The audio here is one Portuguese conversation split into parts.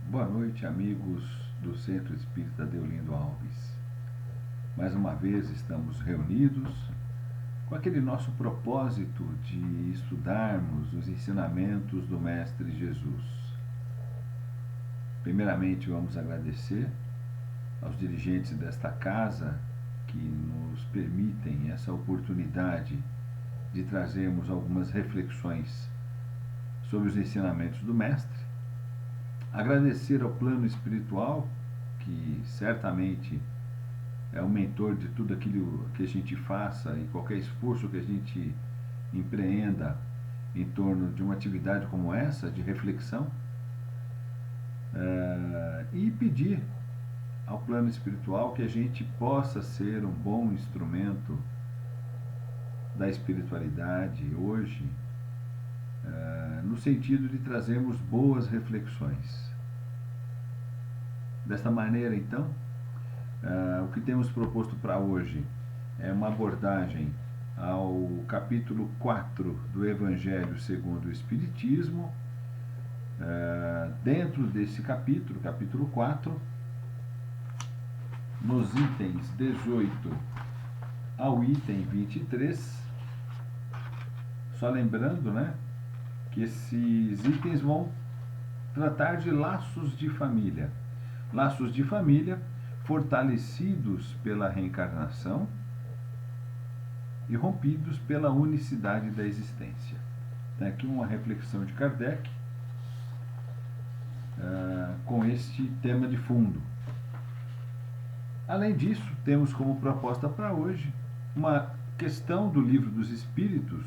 Boa noite, amigos do Centro Espírita Deolindo Alves. Mais uma vez estamos reunidos com aquele nosso propósito de estudarmos os ensinamentos do Mestre Jesus. Primeiramente, vamos agradecer aos dirigentes desta casa que nos permitem essa oportunidade de trazermos algumas reflexões sobre os ensinamentos do Mestre. Agradecer ao plano espiritual, que certamente é o mentor de tudo aquilo que a gente faça e qualquer esforço que a gente empreenda em torno de uma atividade como essa, de reflexão, e pedir ao plano espiritual que a gente possa ser um bom instrumento da espiritualidade hoje, no sentido de trazermos boas reflexões. Desta maneira, então, o que temos proposto para hoje é uma abordagem ao capítulo 4 do Evangelho segundo o Espiritismo. Dentro desse capítulo, capítulo 4, nos itens 18 ao item 23, só lembrando, que esses itens vão tratar de laços de família. Laços de família fortalecidos pela reencarnação e rompidos pela unicidade da existência. Tem aqui uma reflexão de Kardec com este tema de fundo. Além disso, temos como proposta para hoje uma questão do Livro dos Espíritos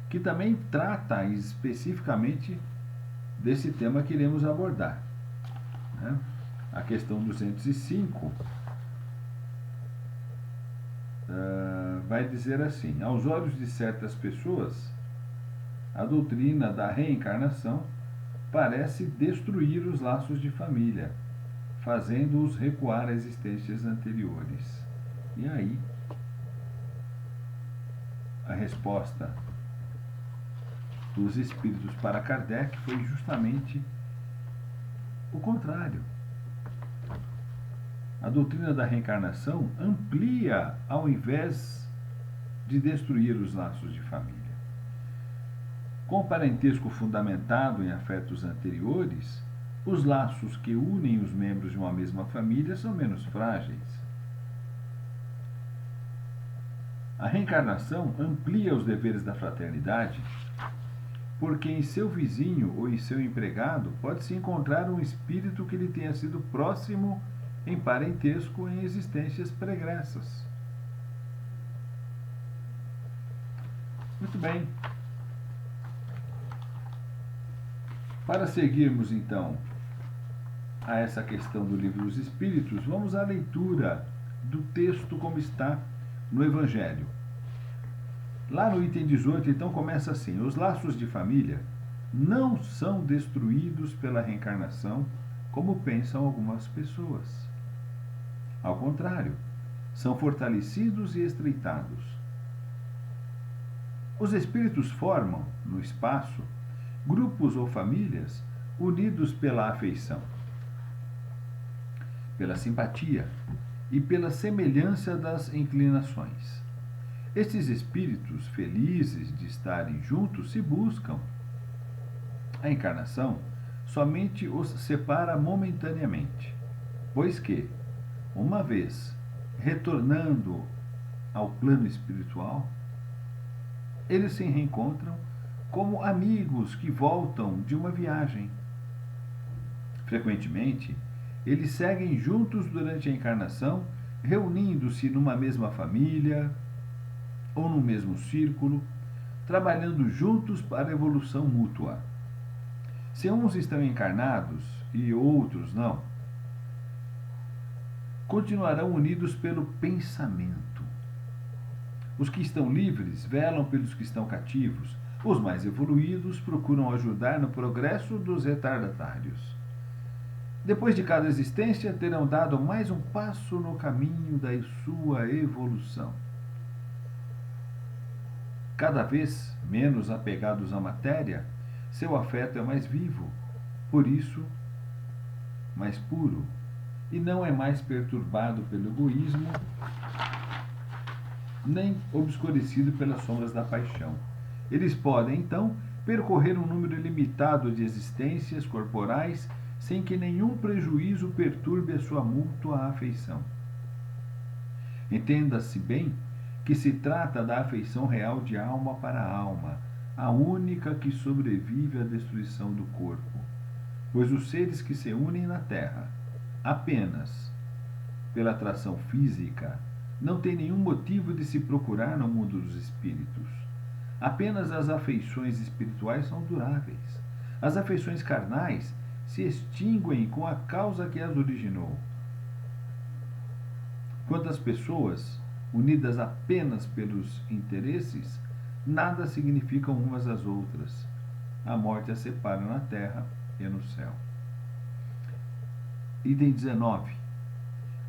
que também trata especificamente desse tema que iremos abordar. A questão 205 vai dizer assim: aos olhos de certas pessoas, a doutrina da reencarnação parece destruir os laços de família, fazendo-os recuar a existências anteriores. E aí, a resposta dos espíritos para Kardec foi justamente o contrário. A doutrina da reencarnação amplia ao invés de destruir os laços de família. Com o parentesco fundamentado em afetos anteriores, os laços que unem os membros de uma mesma família são menos frágeis. A reencarnação amplia os deveres da fraternidade, porque em seu vizinho ou em seu empregado pode-se encontrar um espírito que lhe tenha sido próximo em parentesco em existências pregressas. Muito bem. Para seguirmos, então, a essa questão do Livro dos Espíritos, vamos à leitura do texto como está no Evangelho. Lá no item 18, então, começa assim: os laços de família não são destruídos pela reencarnação, como pensam algumas pessoas. Ao contrário, são fortalecidos e estreitados. Os espíritos formam, no espaço, grupos ou famílias unidos pela afeição, pela simpatia e pela semelhança das inclinações. Estes espíritos, felizes de estarem juntos, se buscam. A encarnação somente os separa momentaneamente, pois que, uma vez retornando ao plano espiritual, eles se reencontram como amigos que voltam de uma viagem. Frequentemente, eles seguem juntos durante a encarnação, reunindo-se numa mesma família ou no mesmo círculo, trabalhando juntos para a evolução mútua. Se uns estão encarnados e outros não, continuarão unidos pelo pensamento. Os que estão livres velam pelos que estão cativos. Os mais evoluídos procuram ajudar no progresso dos retardatários. Depois de cada existência, terão dado mais um passo no caminho da sua evolução. Cada vez menos apegados à matéria, seu afeto é mais vivo. Por isso, mais puro, e não é mais perturbado pelo egoísmo, nem obscurecido pelas sombras da paixão. Eles podem, então, percorrer um número limitado de existências corporais sem que nenhum prejuízo perturbe a sua mútua afeição. Entenda-se bem que se trata da afeição real de alma para alma, a única que sobrevive à destruição do corpo, pois os seres que se unem na Terra apenas pela atração física não têm nenhum motivo de se procurar no mundo dos espíritos. Apenas as afeições espirituais são duráveis. As afeições carnais se extinguem com a causa que as originou. Quanto às pessoas, unidas apenas pelos interesses, nada significam umas às outras. A morte as separa na terra e no céu. Item 19.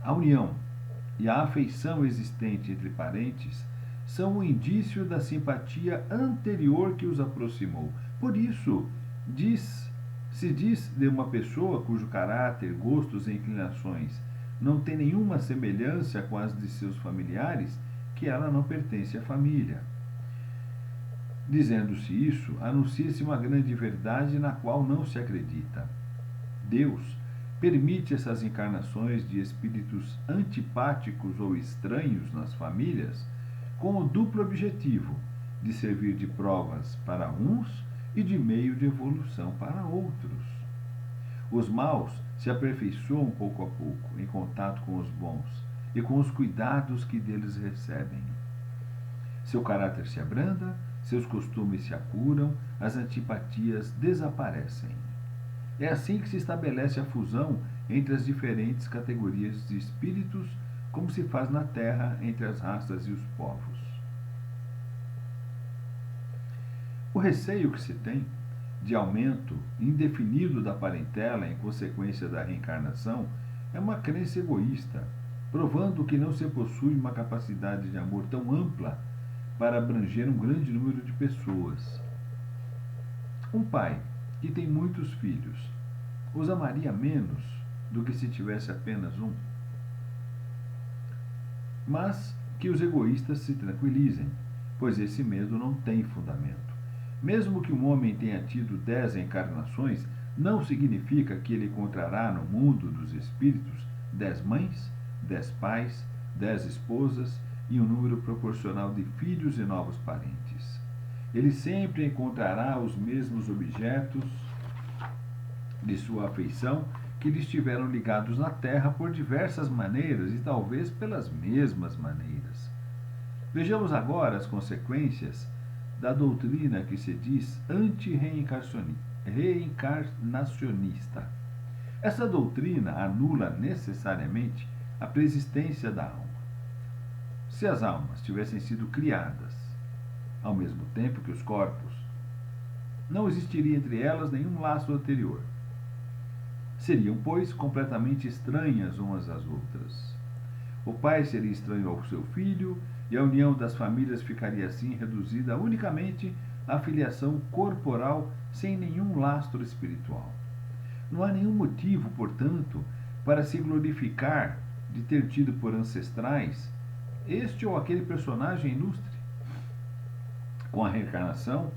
A união e a afeição existente entre parentes são um indício da simpatia anterior que os aproximou. Por isso, se diz de uma pessoa cujo caráter, gostos e inclinações não tem nenhuma semelhança com as de seus familiares, que ela não pertence à família. Dizendo-se isso, anuncia-se uma grande verdade na qual não se acredita. Deus permite essas encarnações de espíritos antipáticos ou estranhos nas famílias com o duplo objetivo de servir de provas para uns e de meio de evolução para outros. Os maus se aperfeiçoam pouco a pouco em contato com os bons e com os cuidados que deles recebem. Seu caráter se abranda, seus costumes se apuram, as antipatias desaparecem. É assim que se estabelece a fusão entre as diferentes categorias de espíritos, como se faz na Terra entre as raças e os povos. O receio que se tem de aumento indefinido da parentela em consequência da reencarnação é uma crença egoísta, provando que não se possui uma capacidade de amor tão ampla para abranger um grande número de pessoas. Um pai que tem muitos filhos os amaria menos do que se tivesse apenas um? Mas que os egoístas se tranquilizem, pois esse medo não tem fundamento. Mesmo que um homem tenha tido 10 encarnações, não significa que ele encontrará no mundo dos espíritos 10 mães, 10 pais, 10 esposas e um número proporcional de filhos e novos parentes. Ele sempre encontrará os mesmos objetos de sua afeição que lhe estiveram ligados na Terra por diversas maneiras e talvez pelas mesmas maneiras. Vejamos agora as consequências da doutrina que se diz anti-reencarnacionista. Essa doutrina anula necessariamente a preexistência da alma. Se as almas tivessem sido criadas ao mesmo tempo que os corpos, não existiria entre elas nenhum laço anterior. Seriam, pois, completamente estranhas umas às outras. O pai seria estranho ao seu filho, e a união das famílias ficaria assim reduzida unicamente à filiação corporal sem nenhum lastro espiritual. Não há nenhum motivo, portanto, para se glorificar de ter tido por ancestrais este ou aquele personagem ilustre. Com a reencarnação,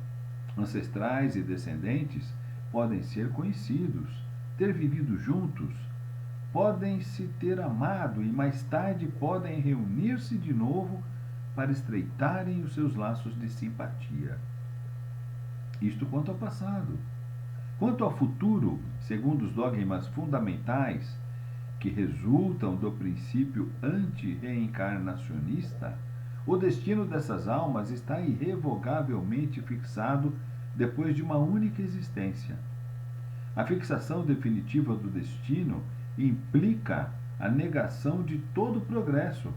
ancestrais e descendentes podem ser conhecidos, ter vivido juntos, podem se ter amado e mais tarde podem reunir-se de novo para estreitarem os seus laços de simpatia. Isto quanto ao passado. Quanto ao futuro, segundo os dogmas fundamentais que resultam do princípio anti-reencarnacionista, o destino dessas almas está irrevogavelmente fixado depois de uma única existência. A fixação definitiva do destino implica a negação de todo progresso,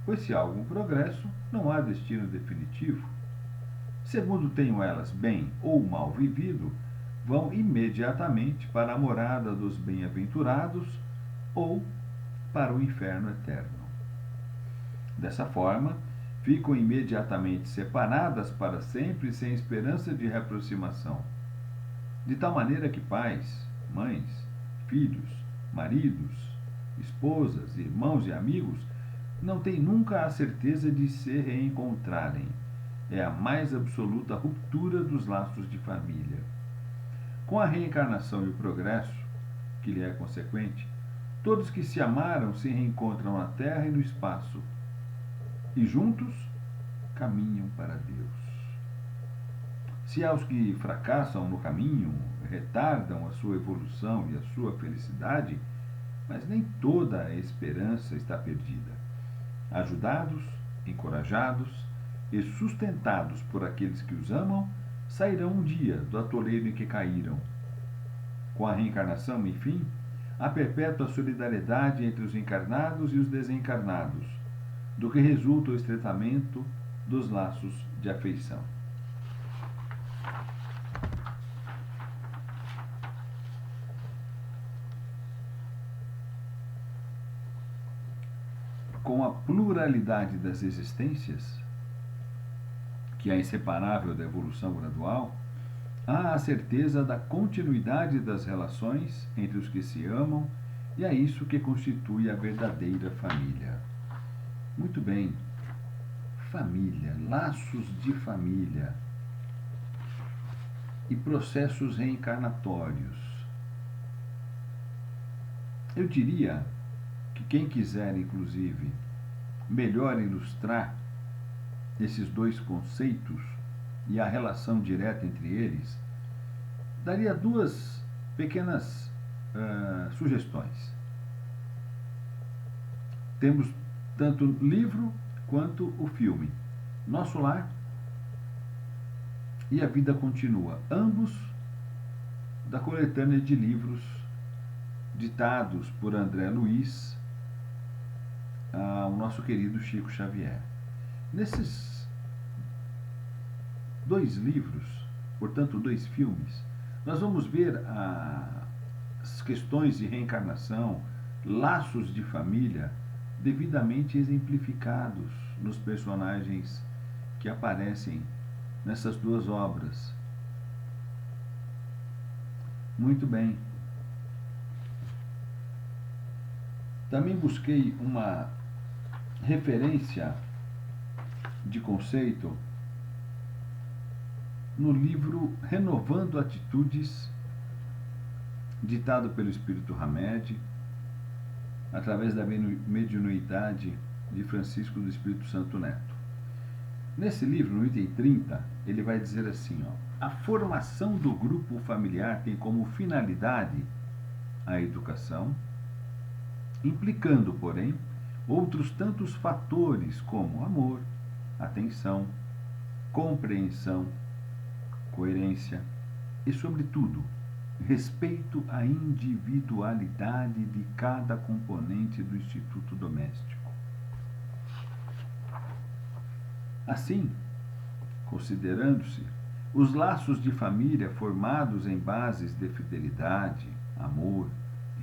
pois se há algum progresso, não há destino definitivo. Segundo tenham elas bem ou mal vivido, vão imediatamente para a morada dos bem-aventurados ou para o inferno eterno. Dessa forma, ficam imediatamente separadas para sempre sem esperança de reaproximação. De tal maneira que pais, mães, filhos maridos, esposas, irmãos e amigos, não têm nunca a certeza de se reencontrarem. É a mais absoluta ruptura dos laços de família. Com a reencarnação e o progresso, que lhe é consequente, todos que se amaram se reencontram na Terra e no espaço, e juntos caminham para Deus. Se há os que fracassam no caminho, retardam a sua evolução e a sua felicidade, mas nem toda a esperança está perdida. Ajudados, encorajados e sustentados por aqueles que os amam, sairão um dia do atoleiro em que caíram. Com a reencarnação, enfim, há perpétua solidariedade entre os encarnados e os desencarnados, do que resulta o estreitamento dos laços de afeição. Com a pluralidade das existências, que é inseparável da evolução gradual, há a certeza da continuidade das relações entre os que se amam, e é isso que constitui a verdadeira família. Muito bem, família, laços de família e processos reencarnatórios. Eu diria que quem quiser, inclusive, melhor ilustrar esses dois conceitos e a relação direta entre eles, daria duas pequenas sugestões. Temos tanto o livro quanto o filme. Nosso Lar e A Vida Continua, ambos da coletânea de livros ditados por André Luiz ao nosso querido Chico Xavier. Nesses dois livros, portanto, dois filmes, nós vamos ver as questões de reencarnação, laços de família, devidamente exemplificados nos personagens que aparecem nessas duas obras. Muito bem. Também busquei uma referência de conceito no livro Renovando Atitudes, ditado pelo Espírito Hamed, através da mediunidade de Francisco do Espírito Santo Neto. Nesse livro, no item 30, ele vai dizer assim, a formação do grupo familiar tem como finalidade a educação, implicando, porém, outros tantos fatores como amor, atenção, compreensão, coerência e, sobretudo, respeito à individualidade de cada componente do instituto doméstico. Assim, considerando-se os laços de família formados em bases de fidelidade, amor,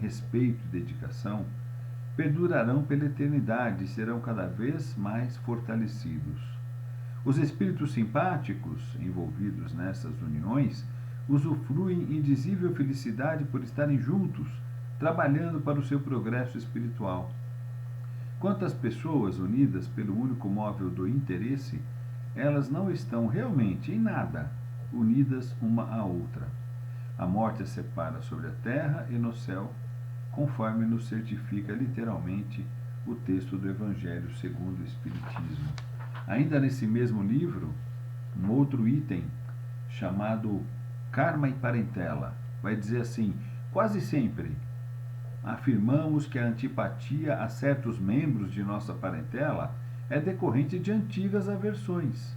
respeito e dedicação, perdurarão pela eternidade e serão cada vez mais fortalecidos. Os espíritos simpáticos envolvidos nessas uniões usufruem indizível felicidade por estarem juntos, trabalhando para o seu progresso espiritual. Quanto às pessoas unidas pelo único móvel do interesse, elas não estão realmente em nada unidas uma à outra. A morte as separa sobre a terra e no céu, conforme nos certifica literalmente o texto do Evangelho segundo o Espiritismo. Ainda nesse mesmo livro, um outro item chamado Karma e Parentela vai dizer assim: quase sempre afirmamos que a antipatia a certos membros de nossa parentela é decorrente de antigas aversões,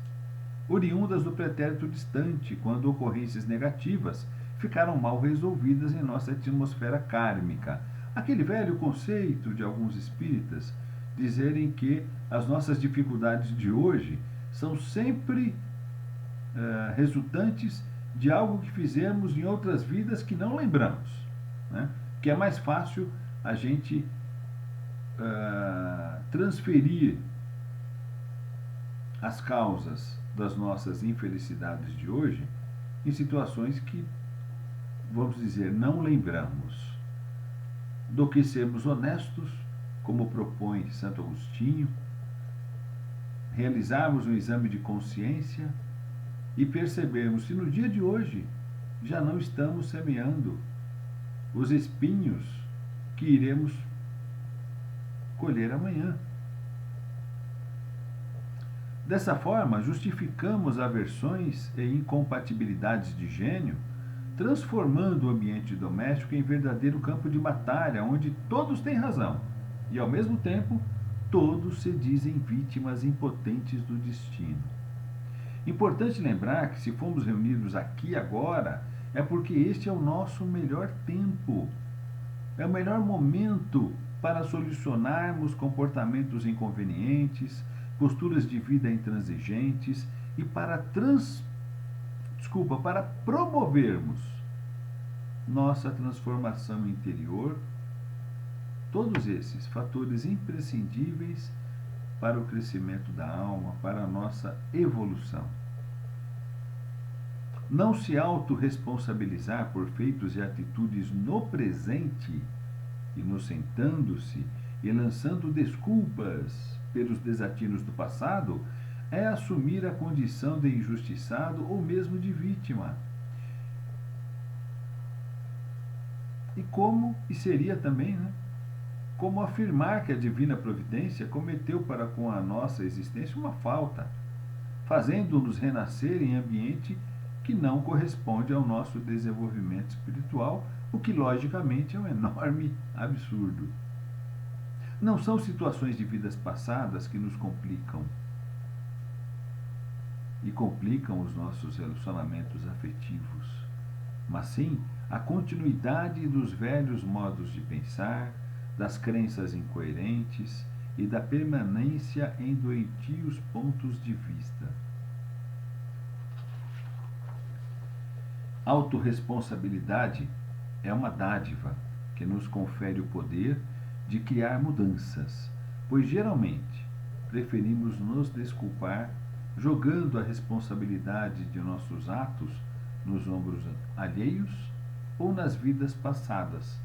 oriundas do pretérito distante, quando ocorrências negativas ficaram mal resolvidas em nossa atmosfera kármica. Aquele velho conceito de alguns espíritas dizerem que as nossas dificuldades de hoje são sempre resultantes de algo que fizemos em outras vidas que não lembramos, né? Que é mais fácil a gente transferir as causas das nossas infelicidades de hoje em situações que, vamos dizer, não lembramos. do que sermos honestos, como propõe Santo Agostinho, realizarmos um exame de consciência e percebermos se no dia de hoje já não estamos semeando os espinhos que iremos colher amanhã. Dessa forma, justificamos aversões e incompatibilidades de gênio, transformando o ambiente doméstico em verdadeiro campo de batalha, onde todos têm razão e, ao mesmo tempo, todos se dizem vítimas impotentes do destino. Importante lembrar que, se fomos reunidos aqui agora, é porque este é o nosso melhor tempo, é o melhor momento para solucionarmos comportamentos inconvenientes, posturas de vida intransigentes e para promovermos nossa transformação interior, todos esses fatores imprescindíveis para o crescimento da alma, para a nossa evolução. Não se autorresponsabilizar por feitos e atitudes no presente, inocentando-se e lançando desculpas pelos desatinos do passado, é assumir a condição de injustiçado ou mesmo de vítima. E seria também, como afirmar que a divina providência cometeu para com a nossa existência uma falta, fazendo-nos renascer em ambiente que não corresponde ao nosso desenvolvimento espiritual, o que logicamente é um enorme absurdo. Não são situações de vidas passadas que nos complicam e complicam os nossos relacionamentos afetivos, mas sim a continuidade dos velhos modos de pensar, das crenças incoerentes e da permanência em doentios pontos de vista. Autorresponsabilidade é uma dádiva que nos confere o poder de criar mudanças, pois geralmente preferimos nos desculpar jogando a responsabilidade de nossos atos nos ombros alheios ou nas vidas passadas,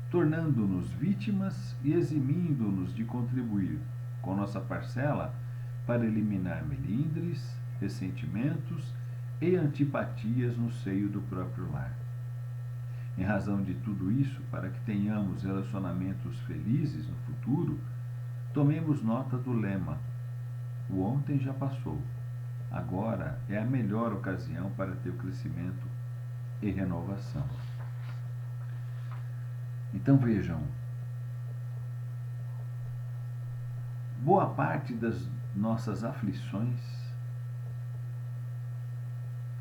tornando-nos vítimas e eximindo-nos de contribuir com nossa parcela para eliminar melindres, ressentimentos e antipatias no seio do próprio lar. Em razão de tudo isso, para que tenhamos relacionamentos felizes no futuro, tomemos nota do lema: o ontem já passou, agora é a melhor ocasião para ter crescimento e renovação. Então vejam, boa parte das nossas aflições,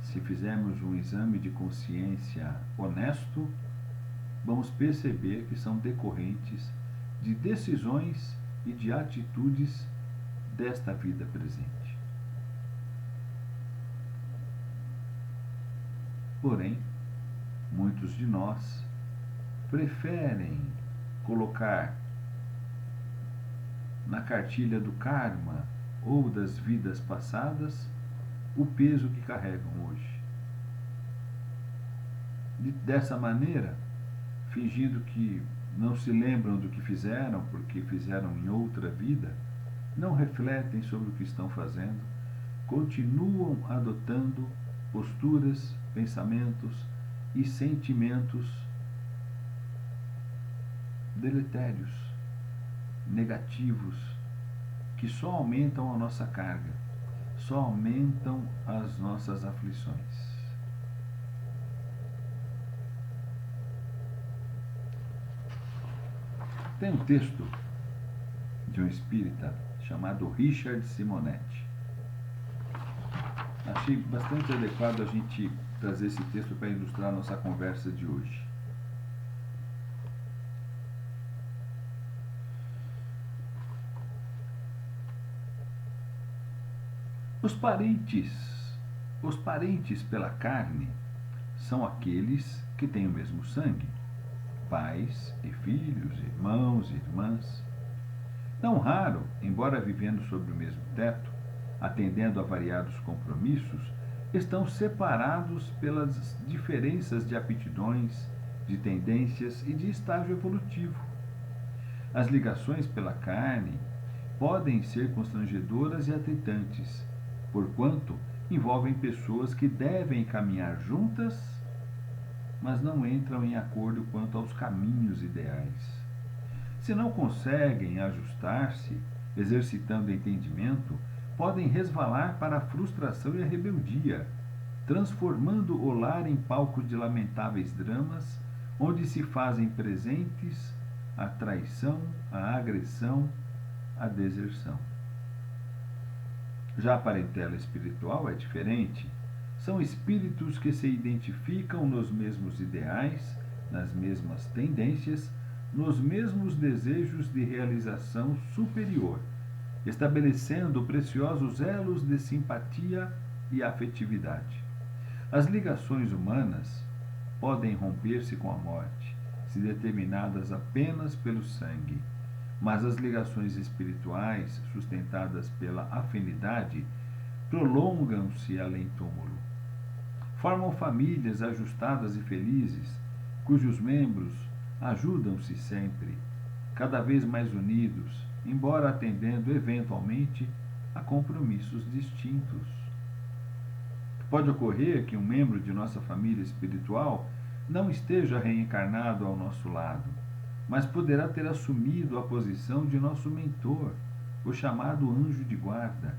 se fizermos um exame de consciência honesto, vamos perceber que são decorrentes de decisões e de atitudes desta vida presente. Porém, muitos de nós preferem colocar na cartilha do karma ou das vidas passadas o peso que carregam hoje. Dessa maneira, fingindo que não se lembram do que fizeram, porque fizeram em outra vida, não refletem sobre o que estão fazendo, continuam adotando posturas, pensamentos e sentimentos deletérios, negativos, que só aumentam a nossa carga, só aumentam as nossas aflições. Tem um texto de um espírita chamado Richard Simonetti. Achei bastante adequado a gente trazer esse texto para ilustrar a nossa conversa de hoje. Os parentes pela carne são aqueles que têm o mesmo sangue, pais e filhos, irmãos e irmãs. Não raro, embora vivendo sob o mesmo teto, atendendo a variados compromissos, estão separados pelas diferenças de aptidões, de tendências e de estágio evolutivo. As ligações pela carne podem ser constrangedoras e atritantes, porquanto envolvem pessoas que devem caminhar juntas, mas não entram em acordo quanto aos caminhos ideais. Se não conseguem ajustar-se, exercitando o entendimento, podem resvalar para a frustração e a rebeldia, transformando o lar em palco de lamentáveis dramas, onde se fazem presentes a traição, a agressão, a deserção. Já a parentela espiritual é diferente. São espíritos que se identificam nos mesmos ideais, nas mesmas tendências, nos mesmos desejos de realização superior, estabelecendo preciosos elos de simpatia e afetividade. As ligações humanas podem romper-se com a morte, se determinadas apenas pelo sangue, mas as ligações espirituais, sustentadas pela afinidade, prolongam-se além túmulo. Formam famílias ajustadas e felizes, cujos membros ajudam-se sempre, cada vez mais unidos, embora atendendo eventualmente a compromissos distintos. Pode ocorrer que um membro de nossa família espiritual não esteja reencarnado ao nosso lado, mas poderá ter assumido a posição de nosso mentor, o chamado anjo de guarda,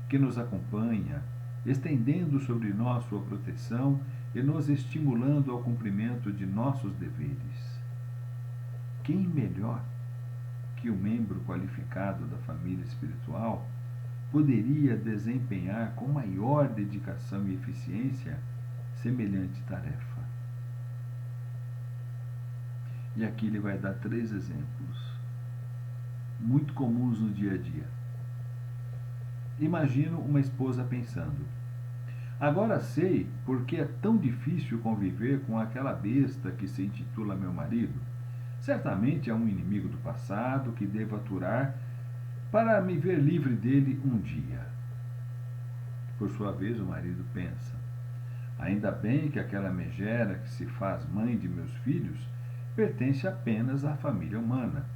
que nos acompanha, estendendo sobre nós sua proteção e nos estimulando ao cumprimento de nossos deveres. Quem melhor que o membro qualificado da família espiritual poderia desempenhar com maior dedicação e eficiência semelhante tarefa? E aqui ele vai dar 3 exemplos, muito comuns no dia a dia. Imagino uma esposa pensando: agora sei por que é tão difícil conviver com aquela besta que se intitula meu marido. Certamente é um inimigo do passado que devo aturar para me ver livre dele um dia. Por sua vez, o marido pensa: ainda bem que aquela megera que se faz mãe de meus filhos pertence apenas à família humana.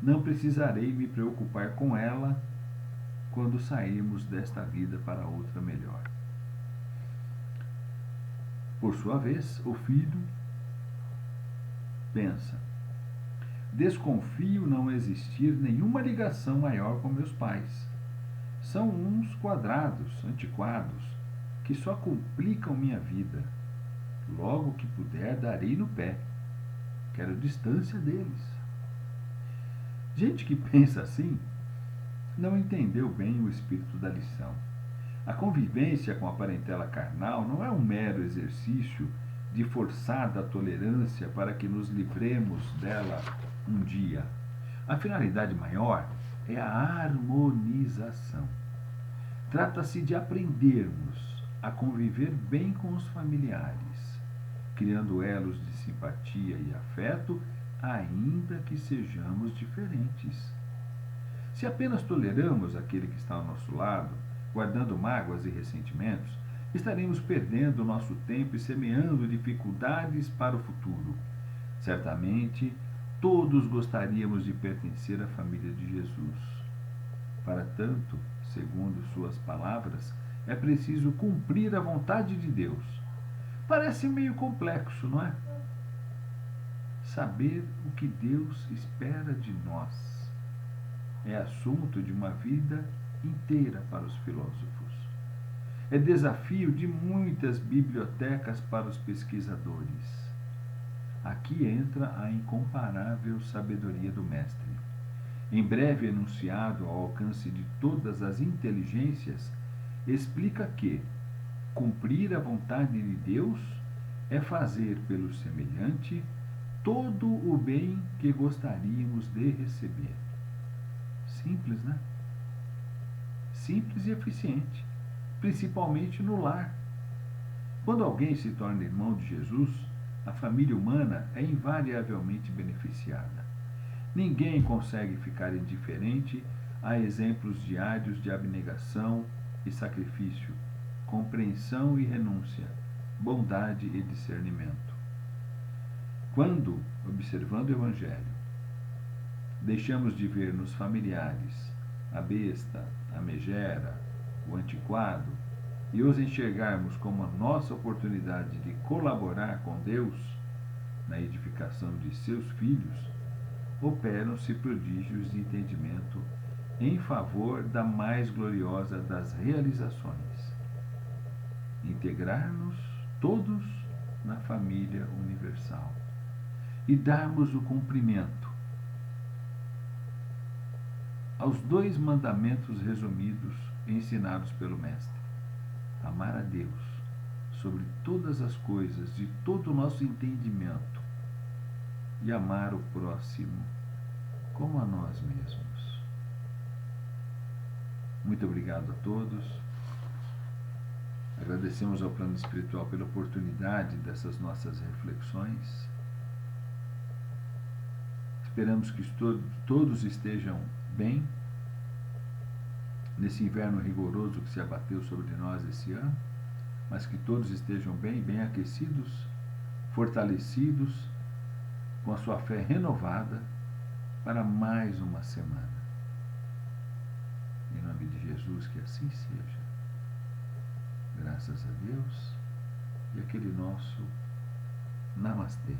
Não precisarei me preocupar com ela quando sairmos desta vida para outra melhor. Por sua vez, o filho pensa: desconfio não existir nenhuma ligação maior com meus pais. São uns quadrados, antiquados, que só complicam minha vida. Logo que puder, darei no pé. Quero distância deles. Gente que pensa assim não entendeu bem o espírito da lição. A convivência com a parentela carnal não é um mero exercício de forçada tolerância para que nos livremos dela um dia. A finalidade maior é a harmonização. Trata-se de aprendermos a conviver bem com os familiares, criando elos de simpatia e afeto, ainda que sejamos diferentes. Se apenas toleramos aquele que está ao nosso lado, guardando mágoas e ressentimentos, estaremos perdendo o nosso tempo e semeando dificuldades para o futuro. Certamente, todos gostaríamos de pertencer à família de Jesus. Para tanto, segundo suas palavras, é preciso cumprir a vontade de Deus. Parece meio complexo, não é? Saber o que Deus espera de nós é assunto de uma vida inteira para os filósofos. É desafio de muitas bibliotecas para os pesquisadores. Aqui entra a incomparável sabedoria do Mestre. Em breve enunciado ao alcance de todas as inteligências, explica que cumprir a vontade de Deus é fazer pelo semelhante todo o bem que gostaríamos de receber. Simples, né? Simples e eficiente, principalmente no lar. Quando alguém se torna irmão de Jesus, a família humana é invariavelmente beneficiada. Ninguém consegue ficar indiferente a exemplos diários de abnegação e sacrifício, compreensão e renúncia, bondade e discernimento. Quando, observando o Evangelho, deixamos de ver nos familiares a besta, a megera, o antiquado, e os enxergarmos como a nossa oportunidade de colaborar com Deus na edificação de seus filhos, operam-se prodígios de entendimento em favor da mais gloriosa das realizações: integrar-nos todos na família universal e darmos o cumprimento aos 2 mandamentos resumidos ensinados pelo Mestre: amar a Deus sobre todas as coisas, de todo o nosso entendimento, e amar o próximo como a nós mesmos. Muito obrigado a todos. Agradecemos ao plano espiritual pela oportunidade dessas nossas reflexões. Esperamos que todos estejam bem nesse inverno rigoroso que se abateu sobre nós esse ano, mas que todos estejam bem aquecidos, fortalecidos, com a sua fé renovada para mais uma semana. Em nome de Jesus, que assim seja. Graças a Deus. E aquele nosso Namastê.